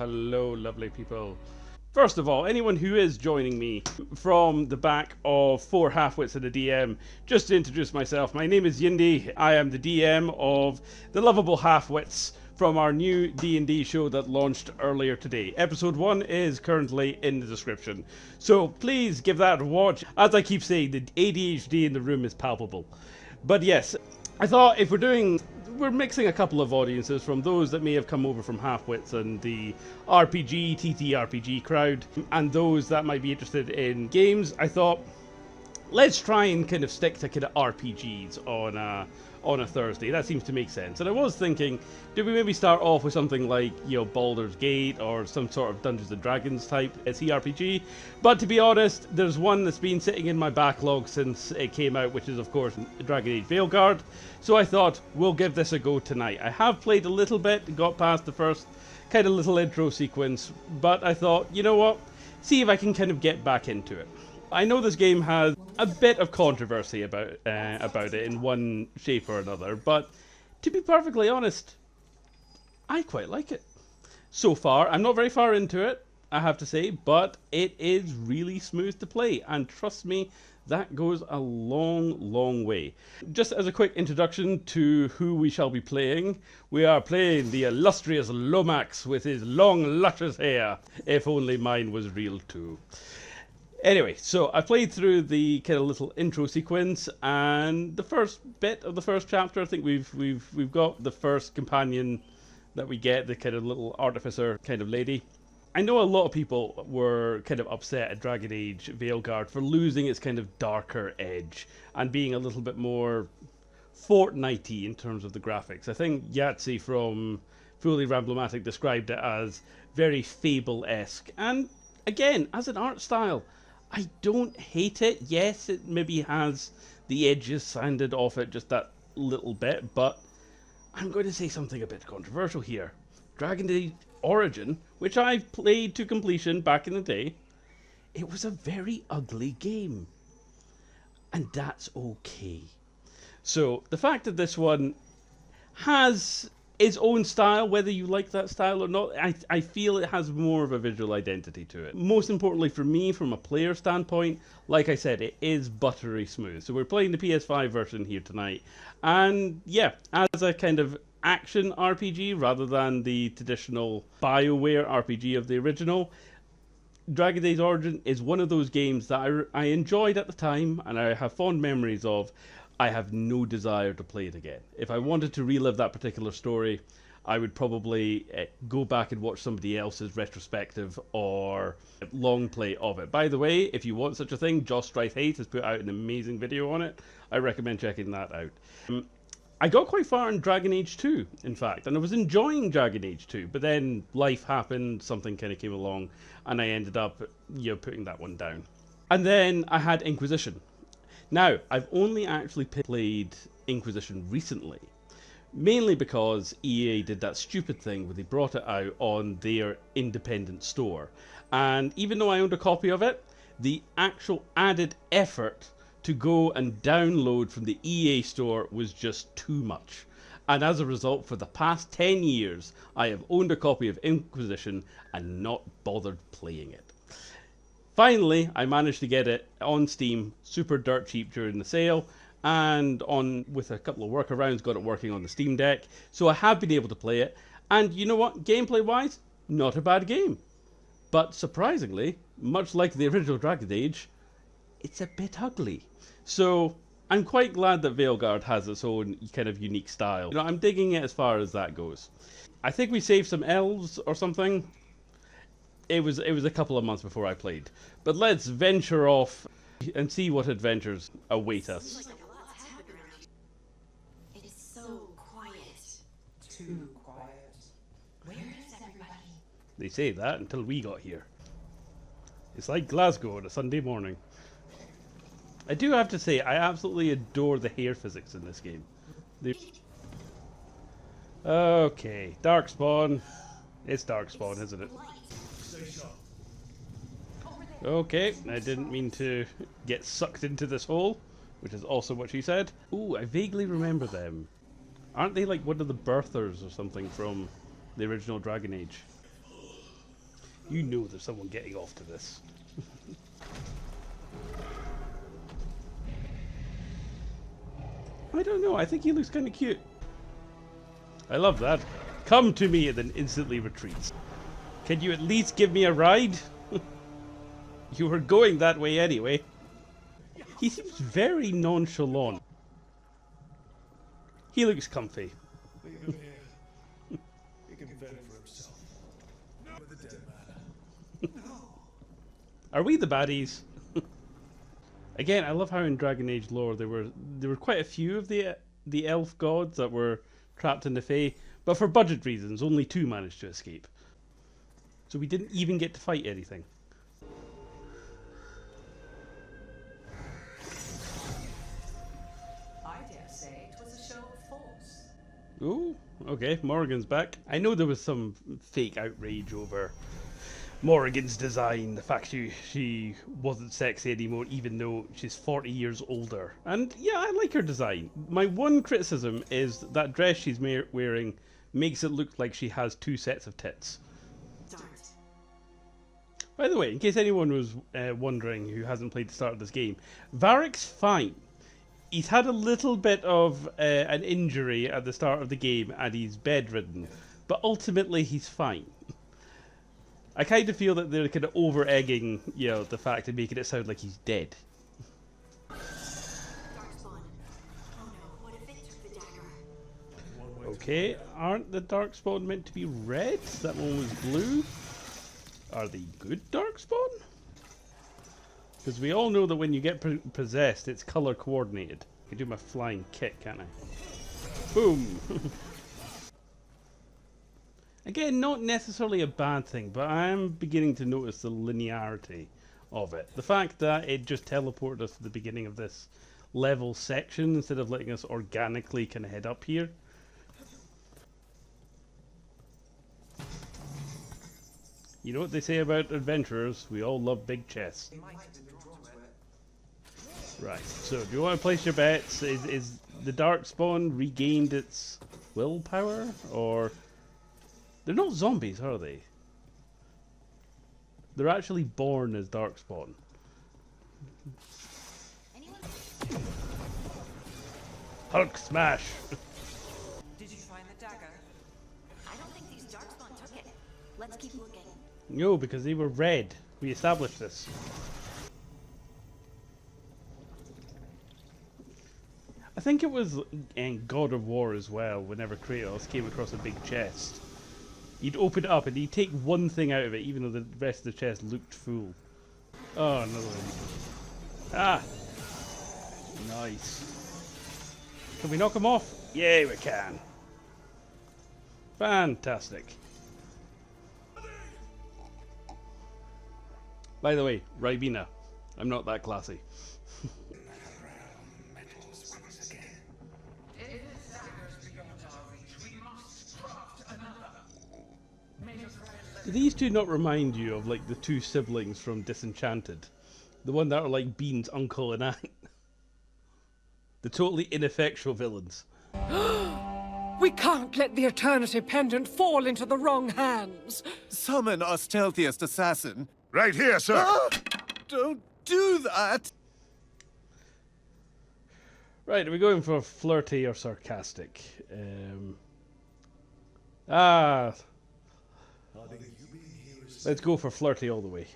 hello, lovely people. First of all, anyone who is joining me from the back of 4 halfwits and a DM, just to introduce myself, my name is Yindy. I am the DM of the lovable halfwits from our new D&D show that launched earlier today. Episode 1 is currently in the description, so please give that a watch. As I keep saying, the ADHD in the room is palpable. But yes, I thought if we're mixing a couple of audiences from those that may have come over from Halfwits and the RPG, TTRPG crowd, and those that might be interested in games. I thought, let's try and kind of stick to kind of RPGs on a Thursday. That seems to make sense. And I was thinking, do we maybe start off with something like, Baldur's Gate or some sort of Dungeons and Dragons type CRPG? But to be honest, there's one that's been sitting in my backlog since it came out, which is of course Dragon Age Veilguard. So I thought, we'll give this a go tonight. I have played a little bit, got past the first kind of little intro sequence, but I thought, you know what, see if I can kind of get back into it. I know this game has a bit of controversy about it in one shape or another, but to be perfectly honest, I quite like it. So far, I'm not very far into it, I have to say, but it is really smooth to play, and trust me, that goes a long, long way. Just as a quick introduction to who we shall be playing, we are playing the illustrious Lomax with his long, luscious hair, if only mine was real too. Anyway, so I played through the kind of little intro sequence, and the first bit of the first chapter, I think we've got the first companion that we get, the kind of little artificer kind of lady. I know a lot of people were kind of upset at Dragon Age Veilguard for losing its kind of darker edge and being a little bit more Fortnite-y in terms of the graphics. I think Yahtzee from Fully Ramblomatic described it as very Fable-esque, and again, as an art style, I don't hate it. Yes, it maybe has the edges sanded off it just that little bit, but I'm going to say something a bit controversial here. Dragon Age Origin, which I've played to completion back in the day, it was a very ugly game. And that's okay. So the fact that this one has its own style, whether you like that style or not, I feel it has more of a visual identity to it. Most importantly for me, from a player standpoint, like I said, it is buttery smooth. So we're playing the PS5 version here tonight. And yeah, as a kind of action RPG rather than the traditional BioWare RPG of the original, Dragon Age Origin is one of those games that I enjoyed at the time and I have fond memories of. I have no desire to play it again. If I wanted to relive that particular story, I would probably go back and watch somebody else's retrospective or long play of it. By the way, if you want such a thing, Joss Strife Hate has put out an amazing video on it. I recommend checking that out. I got quite far in Dragon Age 2, in fact, and I was enjoying Dragon Age 2, but then life happened, something kind of came along, and I ended up, putting that one down. And then I had Inquisition. Now, I've only actually played Inquisition recently, mainly because EA did that stupid thing where they brought it out on their independent store. And even though I owned a copy of it, the actual added effort to go and download from the EA store was just too much. And as a result, for the past 10 years, I have owned a copy of Inquisition and not bothered playing it. Finally, I managed to get it on Steam, super dirt cheap during the sale, and with a couple of workarounds, got it working on the Steam Deck. So I have been able to play it, and you know what, gameplay-wise, not a bad game. But surprisingly, much like the original Dragon Age, it's a bit ugly. So I'm quite glad that Veilguard has its own kind of unique style. I'm digging it as far as that goes. I think we saved some elves or something. It was a couple of months before I played. But let's venture off and see what adventures await us. It is so quiet. Too quiet. Where is everybody? They say that until we got here. It's like Glasgow on a Sunday morning. I do have to say, I absolutely adore the hair physics in this game. Okay, Darkspawn. It's Darkspawn, isn't it? Okay, I didn't mean to get sucked into this hole, which is also what she said. Ooh, I vaguely remember them. Aren't they like one of the birthers or something from the original Dragon Age? You know there's someone getting off to this. I don't know, I think he looks kind of cute. I love that. Come to me and then instantly retreats. Can you at least give me a ride? You were going that way anyway. He seems very nonchalant. He looks comfy. Leave him here. He can fend for himself. With the dead man. Are we the baddies? Again, I love how in Dragon Age lore there were quite a few of the elf gods that were trapped in the Fae, but for budget reasons, only 2 managed to escape. So we didn't even get to fight anything. I dare say it was a show of force. Ooh, okay, Morrigan's back. I know there was some fake outrage over Morrigan's design, the fact she wasn't sexy anymore even though she's 40 years older. And yeah, I like her design. My one criticism is that dress she's wearing makes it look like she has 2 sets of tits. Dart. By the way, in case anyone was wondering who hasn't played the start of this game, Varric's fine. He's had a little bit of an injury at the start of the game and he's bedridden, but ultimately he's fine. I kind of feel that they're kind of over-egging, you know, the fact and making it sound like he's dead. Darkspawn. Oh no, what if it took the dagger? Okay, aren't the Darkspawn meant to be red? That one was blue. Are they good Darkspawn? Because we all know that when you get possessed, it's color coordinated. I can do my flying kick, can't I? Boom! Again, not necessarily a bad thing, but I am beginning to notice the linearity of it. The fact that it just teleported us to the beginning of this level section instead of letting us organically kind of head up here. You know what they say about adventurers? We all love big chests. He might have been drawn to it. Right, so do you want to place your bets? Is the Darkspawn regained its willpower? Or... they're not zombies, are they? They're actually born as Darkspawn. Hulk smash! Did you find the dagger? I don't think these Darkspawn took it. Let's keep looking. No, because they were red. We established this. I think it was in God of War as well, whenever Kratos came across a big chest. He'd open it up and he'd take one thing out of it, even though the rest of the chest looked full. Oh, another one. Ah! Nice. Can we knock him off? Yeah, we can. Fantastic. By the way, Ribena. I'm not that classy. Do these two not remind you of like the 2 siblings from Disenchanted? The one that are like Bean's uncle and aunt? The totally ineffectual villains. We can't let the Eternity Pendant fall into the wrong hands. Summon our stealthiest assassin. Right here, sir. Don't do that! Right, are we going for flirty or sarcastic? Ah, let's go for flirty all the way.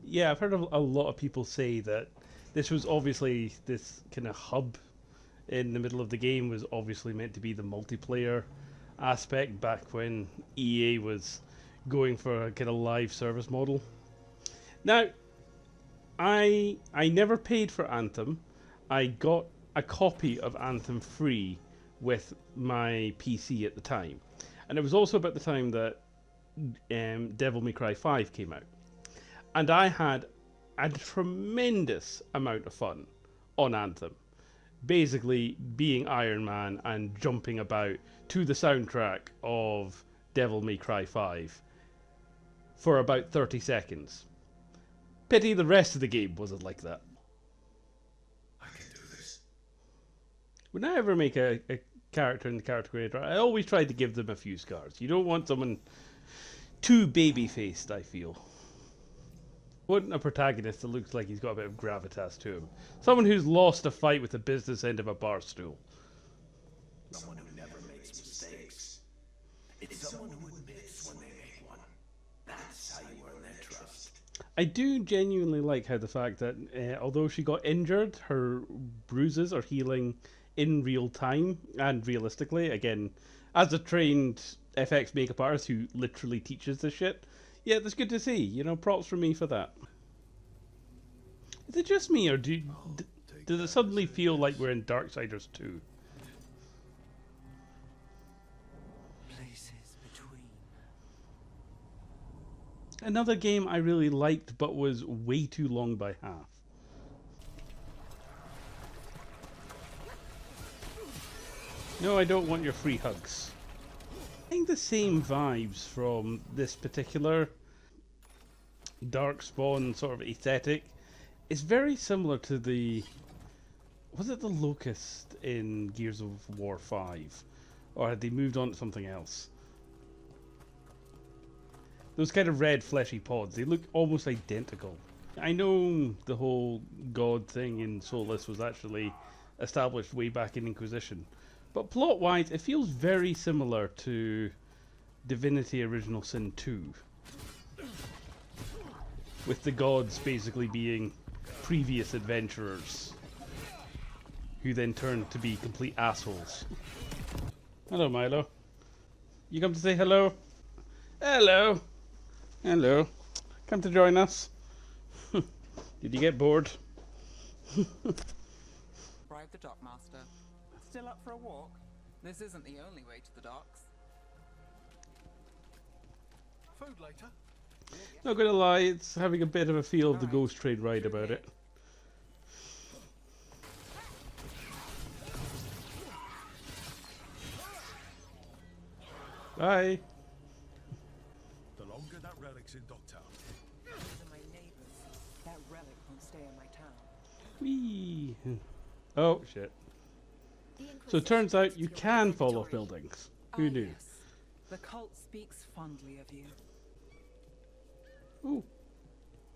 Yeah, I've heard a lot of people say that this was obviously, this kind of hub in the middle of the game was obviously meant to be the multiplayer aspect back when EA was going for a kind of live service model. Now, I never paid for Anthem. I got a copy of Anthem free with my PC at the time. And it was also about the time that Devil May Cry 5 came out. And I had a tremendous amount of fun on Anthem. Basically being Iron Man and jumping about to the soundtrack of Devil May Cry 5 for about 30 seconds. Pity the rest of the game wasn't like that. I can do this. Would I ever make a character in the character creator, I always try to give them a few scars. You don't want someone too baby-faced, I feel. Want a protagonist that looks like he's got a bit of gravitas to him. Someone who's lost a fight with the business end of a bar stool. Someone who never makes mistakes. It's someone who admits when they make one. That's how you earn their trust. I do genuinely like how the fact that although she got injured, her bruises are healing in real time and realistically. Again, as a trained FX makeup artist who literally teaches this shit, yeah, that's good to see. You know, props for me for that. Is it just me, or does it suddenly feel like we're in Darksiders 2? Places between. Another game I really liked, but was way too long by half. No, I don't want your free hugs. I think the same vibes from this particular Darkspawn sort of aesthetic is very similar to the... Was it the Locust in Gears of War 5? Or had they moved on to something else? Those kind of red fleshy pods, they look almost identical. I know the whole god thing in Solus was actually established way back in Inquisition, but plot-wise it feels very similar to Divinity Original Sin 2. With the gods basically being previous adventurers who then turn to be complete assholes. Hello, Milo. You come to say hello? Hello. Hello. Come to join us. Did you get bored? Bribe the dockmaster. Still up for a walk? This isn't the only way to the docks. Food later. Not gonna lie, it's having a bit of a feel of the Ghost Train ride about it. Bye. The longer that relic's in Docktown. These are my neighbors. That relic won't stay in my town. Whee. Oh, shit. The So it turns out you Inquisition can still fall off inventory. buildings. Who knew? Yes. The cult speaks fondly of you. Ooh.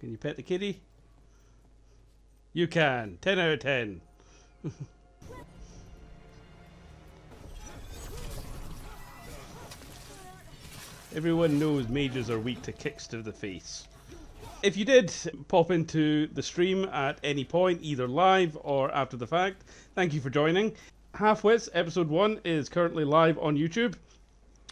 Can you pet the kitty? You can. 10 out of 10. Everyone knows mages are weak to kicks to the face. If you did pop into the stream at any point, either live or after the fact, thank you for joining. Halfwits episode 1 is currently live on YouTube.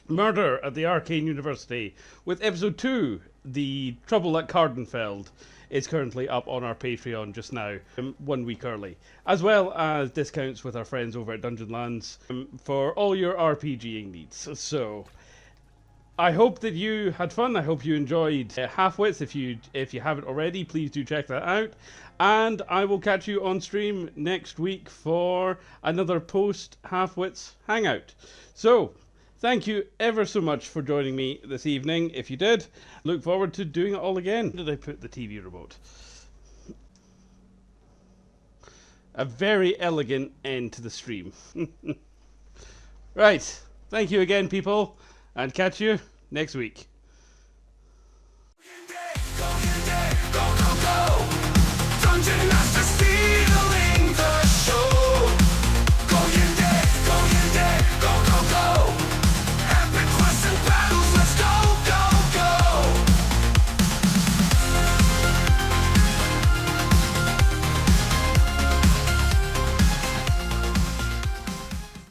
Murder at the Arcane University with episode 2, The Trouble at Cardenfeld, is currently up on our Patreon just now, 1 week early, as well as discounts with our friends over at Dungeon Lands for all your RPGing needs. So I hope that you had fun. I hope you enjoyed Halfwits. If you haven't already, please do check that out. And I will catch you on stream next week for another post Halfwits hangout. So thank you ever so much for joining me this evening. If you did, look forward to doing it all again. Where did I put the TV remote? A very elegant end to the stream. Right. Thank you again, people, and catch you next week.